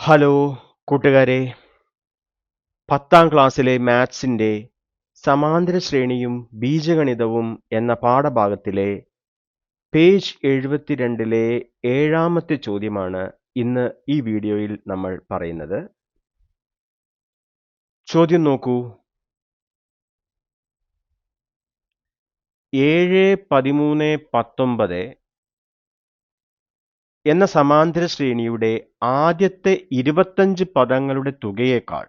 Hello കൂട്ടുകാരെ, 10ാം ക്ലാസ്സിലെ മാത്സിന്റെ സമാന്തര ശ്രേണിയും ബീജഗണിതവും എന്ന പാഠഭാഗത്തിലെ പേജ് 72-ലെ 7ാമത്തെ ചോദ്യമാണ് ഇന്ന് ഈ വീഡിയോയിൽ നമ്മൾ പറയുന്നത്. ചോദ്യം നോക്കൂ. 7, 13, 19 എന്ന സമാന്തര ശ്രേണിയുടെ ആദ്യത്തെ 25 പദങ്ങളുടെ തുകയേക്കാൾ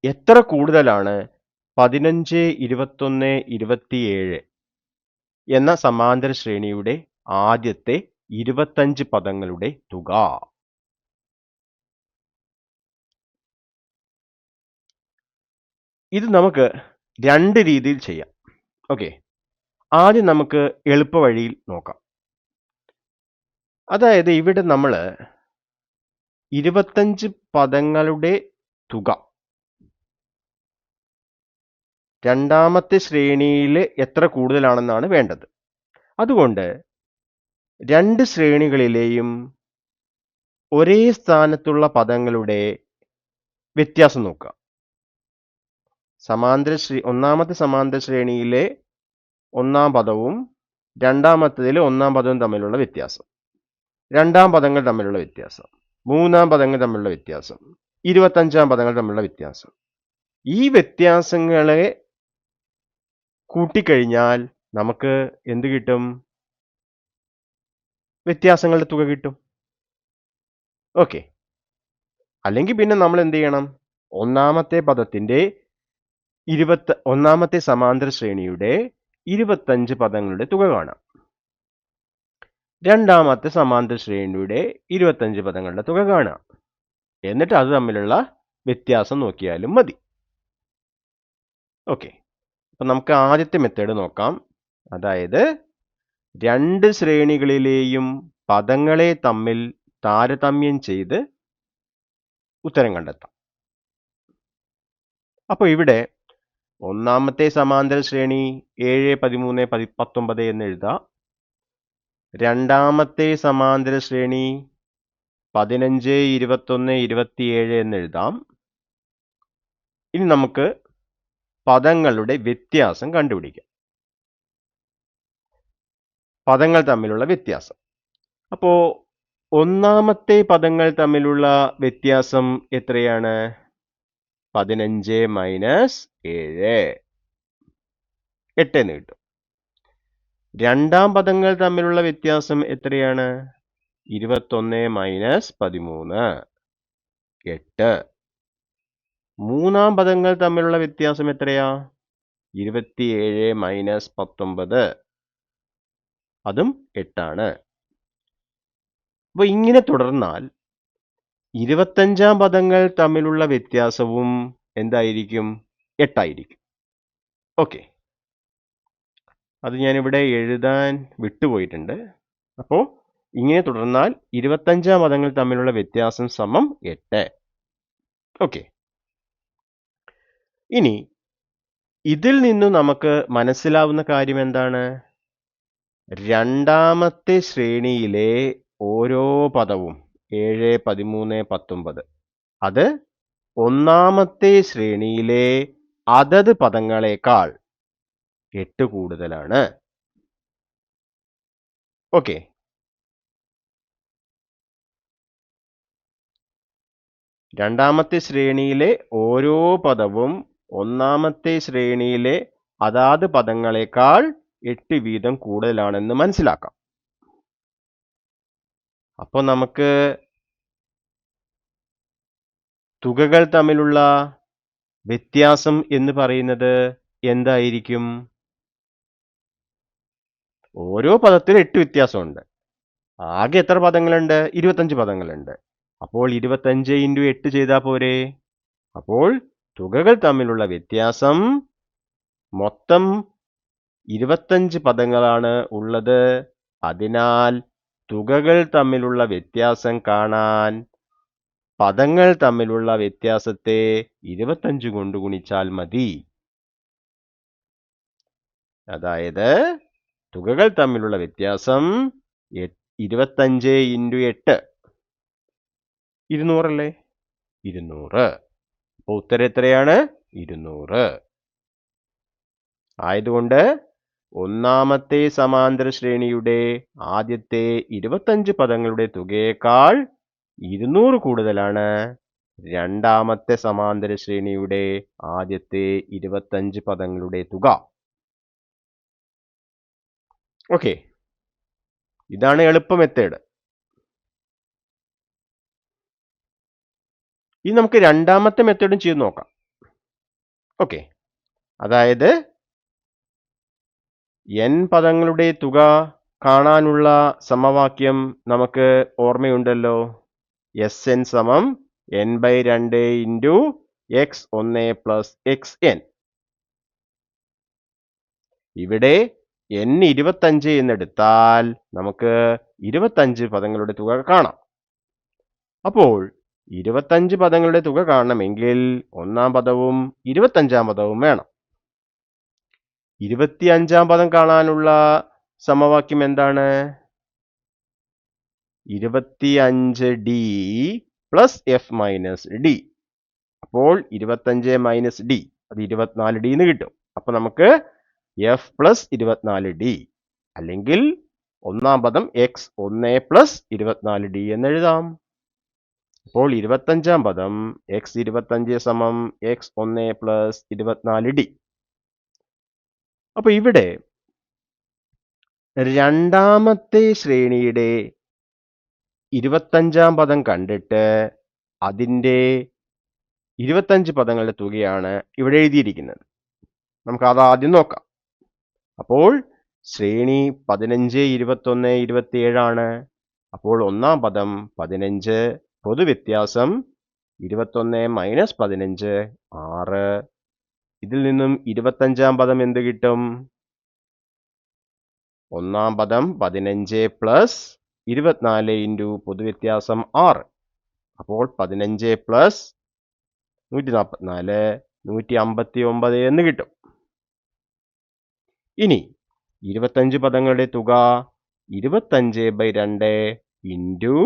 എത്ര കൂടുതലാണ് 15, 21, 27 എന്ന സമാന്തര ശ്രേണിയുടെ ആദ്യത്തെ 25 പദങ്ങളുടെ തുക? ഇത് നമുക്ക് രണ്ട് രീതിയിൽ ചെയ്യാം. ഓക്കെ, ആദ്യം നമുക്ക് എളുപ്പ വഴിയിൽ നോക്കാം. അതായത് ഇവിടെ നമ്മൾ 25 പദങ്ങളുടെ തുക രണ്ടാമത്തെ ശ്രേണിയിൽ എത്ര കൂടുതലാണെന്നാണ് വേണ്ടത്. അതുകൊണ്ട് രണ്ട് ശ്രേണികളിലെയും ഒരേ സ്ഥാനത്തുള്ള പദങ്ങളുടെ വ്യത്യാസം നോക്കുക. ഒന്നാമത്തെ സമാന്തര ശ്രേണിയിലെ ഒന്നാം പദവും രണ്ടാമത്തേതിലെ ഒന്നാം പദവും തമ്മിലുള്ള വ്യത്യാസം, രണ്ടാം പദങ്ങൾ തമ്മിലുള്ള വ്യത്യാസം, മൂന്നാം പദങ്ങൾ തമ്മിലുള്ള വ്യത്യാസം, 25ാം പദങ്ങൾ തമ്മിലുള്ള വ്യത്യാസം. ഈ വ്യത്യാസങ്ങളെ കൂട്ടിക്കഴിഞ്ഞാൽ നമുക്ക് എന്ത് കിട്ടും? വ്യത്യാസങ്ങളുടെ തുക കിട്ടും. ഓക്കെ, അല്ലെങ്കിൽ പിന്നെ നമ്മൾ എന്ത് ചെയ്യണം? ഒന്നാമത്തെ പദത്തിന്റെ ഒന്നാമത്തെ സമാന്തര ശ്രേണിയുടെ 25 പദങ്ങളുടെ തുക കാണാം. രണ്ടാമത്തെ സമാന്തര ശ്രേണിയുടെ 25 പദങ്ങളുടെ തുക കാണാം. എന്നിട്ട് അത് തമ്മിലുള്ള വ്യത്യാസം നോക്കിയാലും മതി. ഓക്കെ, അപ്പൊ നമുക്ക് ആദ്യത്തെ മെത്തേഡ് നോക്കാം. അതായത് രണ്ട് ശ്രേണികളിലെയും പദങ്ങളെ തമ്മിൽ താരതമ്യം ചെയ്ത് ഉത്തരം കണ്ടെത്താം. അപ്പോൾ ഇവിടെ ഒന്നാമത്തെ സമാന്തര ശ്രേണി 7, 13, 19 എന്ന് എഴുതാം. രണ്ടാമത്തെ സമാന്തര ശ്രേണി 15, 21, 27 എന്ന് എഴുതാം. ഇനി നമുക്ക് പദങ്ങളുടെ വ്യത്യാസം കണ്ടുപിടിക്കാം. പദങ്ങൾ തമ്മിലുള്ള വ്യത്യാസം. അപ്പോ ഒന്നാമത്തെ പദങ്ങൾ തമ്മിലുള്ള വ്യത്യാസം എത്രയാണ്? 15 മൈനസ് 7, 8 എന്ന് കിട്ടും. രണ്ടാം പദങ്ങൾ തമ്മിലുള്ള വ്യത്യാസം എത്രയാണ്? 21 മൈനസ് 13, 8. മൂന്നാം പദങ്ങൾ തമ്മിലുള്ള വ്യത്യാസം എത്രയാ? 27 മൈനസ് 19, അതും 8 ആണ്. അപ്പൊ ഇങ്ങനെ തുടർന്നാൽ 25ാം പദങ്ങൾ തമ്മിലുള്ള വ്യത്യാസവും എന്തായിരിക്കും? 8 ആയിരിക്കും. ഓക്കെ, അത് ഞാനിവിടെ എഴുതാൻ വിട്ടുപോയിട്ടുണ്ട്. അപ്പോൾ ഇങ്ങനെ തുടർന്നാൽ 25ാം പദങ്ങൾ തമ്മിലുള്ള വ്യത്യാസം സമം 8. ഓക്കെ, ഇനി ഇതിൽ നിന്നും നമുക്ക് മനസ്സിലാവുന്ന കാര്യം എന്താണ്? രണ്ടാമത്തെ ശ്രേണിയിലെ ഓരോ പദവും 7, 13, 19 അത് ഒന്നാമത്തെ ശ്രേണിയിലെ അതത് പദങ്ങളെക്കാൾ 8 കൂടുതലാണ്. ഓക്കെ, രണ്ടാമത്തെ ശ്രേണിയിലെ ഓരോ പദവും ഒന്നാമത്തെ ശ്രേണിയിലെ അതാത് പദങ്ങളെക്കാൾ 8 വീതം കൂടുതലാണെന്ന് മനസ്സിലാക്കാം. അപ്പോൾ നമുക്ക് തുകകൾ തമ്മിലുള്ള വ്യത്യാസം എന്ന് പറയുന്നത് എന്തായിരിക്കും? ഓരോ പദത്തിൽ 8 വ്യത്യാസമുണ്ട്. ആകെ എത്ര പദങ്ങളുണ്ട്? 25 പദങ്ങളുണ്ട്. അപ്പോൾ 25 × 8 ചെയ്താൽ പോരെ? അപ്പോൾ തുകകൾ തമ്മിലുള്ള വ്യത്യാസം മൊത്തം 25 പദങ്ങളാണ് ഉള്ളത്. അതിനാൽ തുകകൾ തമ്മിലുള്ള വ്യത്യാസം കാണാൻ പദങ്ങൾ തമ്മിലുള്ള വ്യത്യാസത്തെ 25 കൊണ്ട് ഗുണിച്ചാൽ മതി. അതായത് തുകകൾ തമ്മിലുള്ള വ്യത്യാസം 25 × 8. 200 അല്ലേ? 200. അപ്പോൾ ഉത്തരം എത്രയാണ്? 200. ആയതുകൊണ്ട് ഒന്നാമത്തെ സമാന്തര ശ്രേണിയുടെ ആദ്യത്തെ 25 പദങ്ങളുടെ തുകയേക്കാൾ 200 കൂടുതലാണ് രണ്ടാമത്തെ സമാന്തര ശ്രേണിയുടെ ആദ്യത്തെ 25 പദങ്ങളുടെ തുക. ഓക്കെ, ഇതാണ് എളുപ്പ മെത്തേഡ്. ഇനി നമുക്ക് രണ്ടാമത്തെ മെത്തേഡും ചെയ്ത് നോക്കാം. ഓക്കെ, അതായത് n പദങ്ങളുടെ തുക കാണാനുള്ള സമവാക്യം നമുക്ക് ഓർമ്മയുണ്ടല്ലോ. Sn സമം n/2 into x1 plus xn. ഇവിടെ n 25 എന്നെടുത്താൽ നമുക്ക് 25 പദങ്ങളുടെ തുക കാണാം. അപ്പോൾ 25 പദങ്ങളുടെ തുക കാണണമെങ്കിൽ ഒന്നാം പദവും 25-ാം പദവും വേണം. 25-ാം പദം കാണാനുള്ള സമവാക്യം എന്താണ്? 25d plus f minus d. അപ്പോൾ 25 മൈനസ് d, അത് 24d എന്ന് കിട്ടും. അപ്പൊ നമുക്ക് f പ്ലസ് 24d അല്ലെങ്കിൽ ഒന്നാം പദം x1 പ്ലസ് 24d എന്ന് എഴുതാം. അപ്പോൾ 25-ാം പദം x25 സമം x1 പ്ലസ് 24d. അപ്പൊ ഇവിടെ രണ്ടാമത്തെ ശ്രേണിയുടെ 25-ാം പദം കണ്ടിട്ട് അതിൻ്റെ 25 പദങ്ങളുടെ തുകയാണ് ഇവിടെ എഴുതിയിരിക്കുന്നത്. നമുക്ക് അത് ആദ്യം നോക്കാം. അപ്പോൾ ശ്രേണി 15, 21, 27 ആണ്. അപ്പോൾ ഒന്നാം പദം 15, പൊതുവ്യത്യാസം 21 മൈനസ് 15 6. ഇതിൽ നിന്നും 25-ാം പദം എന്ത് കിട്ടും? ഒന്നാം പദം 15 പ്ലസ് 24 ഇൻറ്റു പൊതുവ്യത്യാസം 6. അപ്പോൾ 15 പ്ലസ് 144 159 എന്ന് കിട്ടും. ഇനി 25 പദങ്ങളുടെ തുക 25/2 ഇൻറ്റു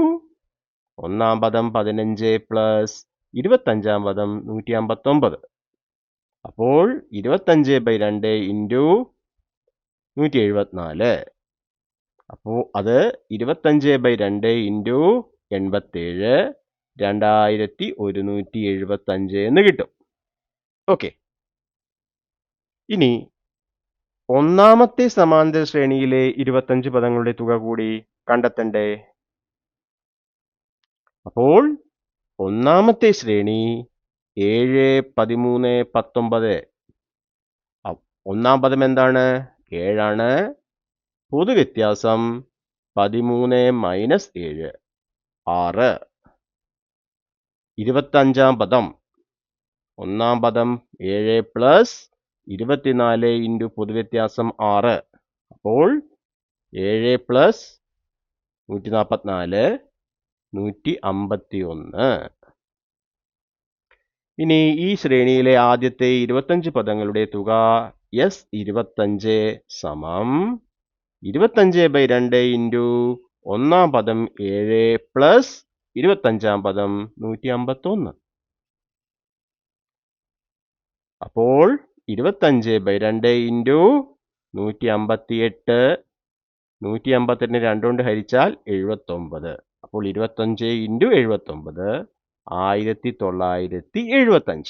ഒന്നാം പദം 15 പ്ലസ് 25-ാം പദം 159. അപ്പോൾ 25/2 ഇൻറ്റു 174. അപ്പോൾ അത് 25/2 ഇൻറ്റു 87 2175 എന്ന് കിട്ടും. ഓക്കെ, ഇനി ഒന്നാമത്തെ സമാന്തര ശ്രേണിയിലെ 25 പദങ്ങളുടെ തുക കൂടി കണ്ടെത്തണ്ടേ? അപ്പോൾ ഒന്നാമത്തെ ശ്രേണി 7, 13, 19. ഒന്നാം പദം എന്താണ്? 7 ആണ്. പൊതുവ്യത്യാസം 13 മൈനസ് 7 6. 25-ാം പദം ഒന്നാം പദം 7 പ്ലസ് 24 ഇൻറ്റു പൊതുവ്യത്യാസം 6. അപ്പോൾ 7 പ്ലസ് 144 151. ഇനി ഈ ശ്രേണിയിലെ ആദ്യത്തെ 25 പദങ്ങളുടെ തുക S25 സമം 25/2 ഇൻറ്റു ഒന്നാം പദം 7 പ്ലസ് 25-ാം പദം 151. അപ്പോൾ 25/2 ഇൻറ്റു 158. 158-നെ 2 കൊണ്ട് ഹരിച്ചാൽ 79. അപ്പോൾ 25 ഇൻറ്റു 79 1975.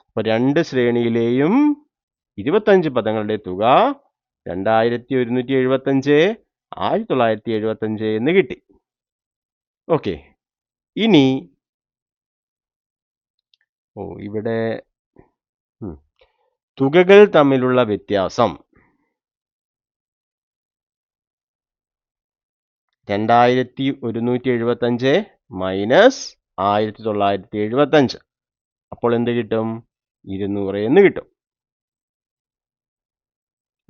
അപ്പൊ രണ്ട് ശ്രേണിയിലെയും 25 പദങ്ങളുടെ തുക 2175 1975 എന്ന് കിട്ടി. ഓക്കെ, ഇനി ഇവിടെ തുകകൾ തമ്മിലുള്ള വ്യത്യാസം 2175 മൈനസ് 1975. അപ്പോൾ എന്ത് കിട്ടും? 200 എന്ന് കിട്ടും.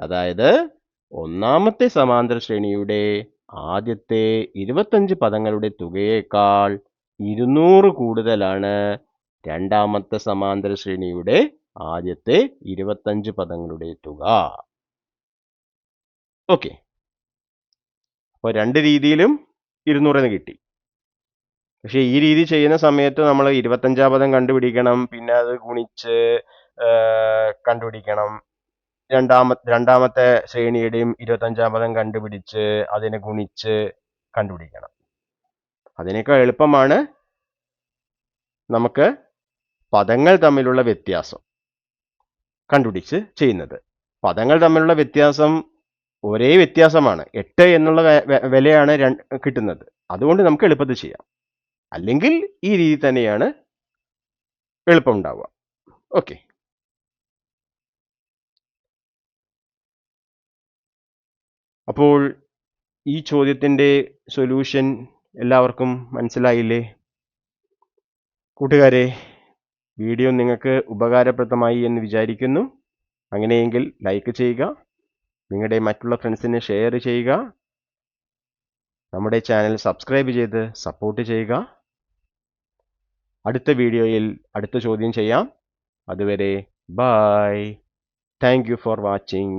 അതായത് ഒന്നാമത്തെ സമാന്തര ശ്രേണിയുടെ ആദ്യത്തെ 25 പദങ്ങളുടെ തുകയേക്കാൾ 200 കൂടുതലാണ് രണ്ടാമത്തെ സമാന്തര ശ്രേണിയുടെ ആദ്യത്തെ 25 പദങ്ങളുടെ തുക. ഓക്കെ, അപ്പോൾ രണ്ട് രീതിയിലും 200 എന്ന് കിട്ടി. പക്ഷേ ഈ രീതി ചെയ്യുന്ന സമയത്ത് നമ്മൾ 25-ാം പദം കണ്ടുപിടിക്കണം, പിന്നെ അത് ഗുണിച്ച് കണ്ടുപിടിക്കണം. രണ്ടാമത്തെ ശ്രേണിയുടെയും 25-ാം പദം കണ്ടുപിടിച്ച് അതിനെ ഗുണിച്ച് കണ്ടുപിടിക്കണം. അതിനേക്കാൾ എളുപ്പമാണ് നമുക്ക് പദങ്ങൾ തമ്മിലുള്ള വ്യത്യാസം കണ്ടുപിടിച്ച് ചെയ്യുന്നത്. പദങ്ങൾ തമ്മിലുള്ള വ്യത്യാസം ഒരേ വ്യത്യാസമാണ്, 8 എന്നുള്ള വിലയാണ് കിട്ടുന്നത്. അതുകൊണ്ട് നമുക്ക് എളുപ്പത്തിൽ ചെയ്യാം. അല്ലെങ്കിൽ ഈ രീതി തന്നെയാണ് എളുപ്പമുണ്ടാവുക. ഓക്കെ, അപ്പോൾ ഈ ചോദ്യത്തിൻ്റെ സൊല്യൂഷൻ എല്ലാവർക്കും മനസ്സിലായില്ലേ? കൂട്ടുകാരെ, വീഡിയോ നിങ്ങൾക്ക് ഉപകാരപ്രദമായി എന്ന് വിചാരിക്കുന്നു. അങ്ങനെയെങ്കിൽ ലൈക്ക് ചെയ്യുക, നിങ്ങളുടെ മറ്റുള്ള ഫ്രണ്ട്സിന് ഷെയർ ചെയ്യുക, നമ്മുടെ ചാനൽ സബ്സ്ക്രൈബ് ചെയ്ത് സപ്പോർട്ട് ചെയ്യുക. അടുത്ത വീഡിയോയിൽ അടുത്ത ചോദ്യം ചെയ്യാം. അതുവരെ bye. Thank you for watching.